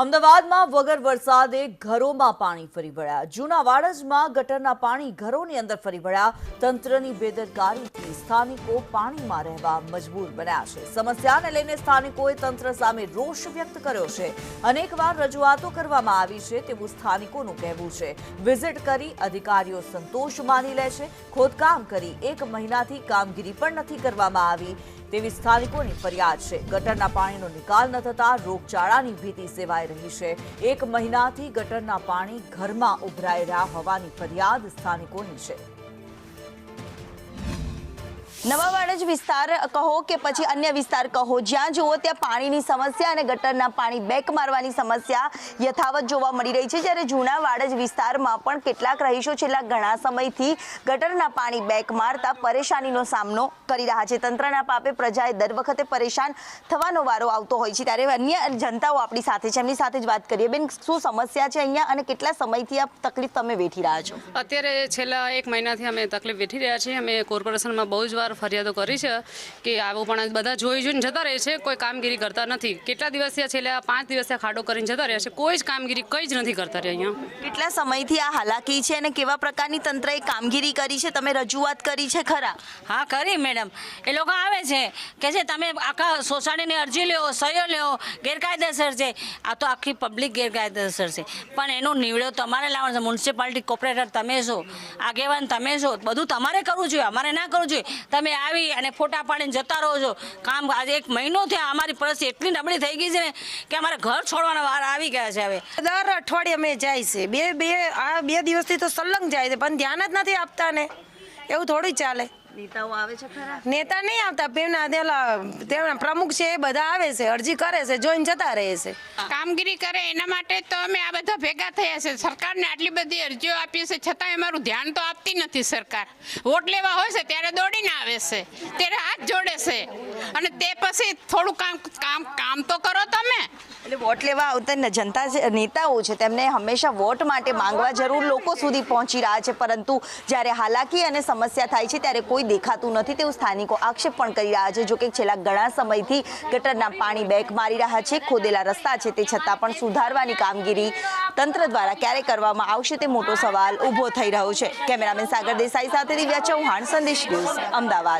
અમદાવાદમાં વગર વરસાદે ઘરોમાં પાણી ફરી વળ્યા। જૂના વાડજમાં ગટરના પાણી ઘરોની અંદર ફરી વળ્યા। તંત્રની બેદરકારીથી સ્થાનિકો પાણીમાં રહેવા મજબૂર બન્યા છે। સમસ્યાને લઈને સ્થાનિકોએ તંત્ર સામે રોષ વ્યક્ત કર્યો છે। અનેકવાર રજૂઆતો કરવામાં આવી છે તેવું સ્થાનિકોનું કહેવું છે। વિઝિટ કરી અધિકારીઓ સંતોષ માની લે છે। ખોદકામ કરી 1 મહિનાથી કામગીરી પણ નથી કરવામાં આવી તેવી સ્થાનિકોની ફરિયાદ છે। ગટરના પાણીનો નિકાલ ન થતા રોગચાળાની ભીતિ સેવાઈ રહી છે। 1 મહિનાથી ગટરના પાણી ઘરમાં ઉભરાઈ રહ્યા હોવાની ફરિયાદ સ્થાનિકોની છે। નવા વાડજ વિસ્તાર કહો કે પછી અન્ય વિસ્તાર કહો, જ્યાં જુઓ ત્યાં પાણીની સમસ્યા અને ગટરના પાણી બેક મારવાની સમસ્યા યથાવત જોવા મળી રહી છે। જ્યારે જૂના વાડજ વિસ્તારમાં પણ કેટલાક રહીશો છેલ્લા ઘણા સમયથી ગટરના પાણી બેક મારતા પરેશાનીનો સામનો કરી રહ્યા છે। તંત્રના પાપે પ્રજાએ દર વખતે પરેશાન થવાનો વારો આવતો હોય છે। ત્યારે અન્ય જનતાઓ આપણી સાથે છે, એમની સાથે જ વાત કરીએ। બેન, શું સમસ્યા છે અહીંયા અને કેટલા સમયથી આ તકલીફ તમે વેઠી રહ્યા છો? અત્યારે છેલ્લા 1 મહિનાથી અમે તકલીફ વેઠી રહ્યા છીએ। અમે કોર્પોરેશનમાં બહુ જ વાર ફરિયાદો કરી છે કે આવું પણ બધા જોઈને જતા રહે છે, કોઈ કામગીરી કરતા નથી। કેટલા દિવસથી છેલ્લા 5 દિવસથી ખાડો કરીને જતા રહ્યા છે, કોઈ જ કામગીરી કંઈ જ નથી કરતા રહ્યા। અહીંયા કેટલા સમયથી આ હાલાકી છે અને કેવા પ્રકારની તંત્રએ કામગીરી કરી છે? તમે રજૂઆત કરી છે ખરા? હા, કરી મેડમ। એ લોકો આવે છે કે છે તમે આખા સોસાયટીની અરજી લ્યો, સહીઓ લ્યો, ગેરકાયદેસર છે। આ તો આખી પબ્લિક ગેરકાયદેસર છે, પણ એનો નિવડો તમારે લાવવાનો છે। મ્યુનિસિપાલિટી કોર્પોરેટર તમે છો, આગેવાન તમે છો, બધું તમારે કરવું જોઈએ, અમારે ના કરવું જોઈએ। તમે આવી અને ફોટા પાડીને જતા રહો છો। કામ આજે 1 મહિનો થયા, અમારી પરિસ્થિતિ એટલી નબળી થઈ ગઈ છે ને કે અમારે ઘર છોડવાના વાર આવી ગયા છે। હવે દર અઠવાડિયે અમે જાય છે, બે દિવસથી તો સલંગ જાય છે, પણ ધ્યાન જ નથી આપતા ને। એવું થોડી ચાલે। નેતાઓ આવે છે ખરા? નેતા નહીં આવતા, તેમના પ્રમુખ છે એ બધા આવે છે, અરજી કરે છે, જોઈને જતા રહે છે। કામગીરી કરે એના માટે તો અમે આ બધા ભેગા થયા છે। સરકારને આટલી બધી અરજીઓ આપી છે, છતાં અમારું ધ્યાન તો આપતી નથી સરકાર। વોટ લેવા હોય છે ત્યારે દોડીને આવે છે, ત્યારે હાથ જોડે છે, અને તે પછી થોડું કામ તો કરો તમે। એટલે વોટ લેવા આવતા જનતા નેતાઓ છે તેમને હંમેશા વોટ માટે માંગવા જરૂર લોકો સુધી પહોંચી રહ્યા છે, પરંતુ જ્યારે હાલાકી અને સમસ્યા થાય છે ત્યારે કોઈ દેખાતું નથી તેવું સ્થાનિકો આક્ષેપ પણ કરી રહ્યા છે। જોકે છેલ્લા ઘણા સમયથી ગટરના પાણી બેક મારી રહ્યા છે। ખોદેલા રસ્તા છે તે છતાં પણ સુધારવાની કામગીરી તંત્ર દ્વારા ક્યારે કરવામાં આવશે તે મોટો સવાલ ઊભો થઈ રહ્યો છે। કેમેરામેન સાગર દેસાઈ સાથે દિવ્યા ચૌહાણ, સંદેશ ન્યૂઝ, અમદાવાદ।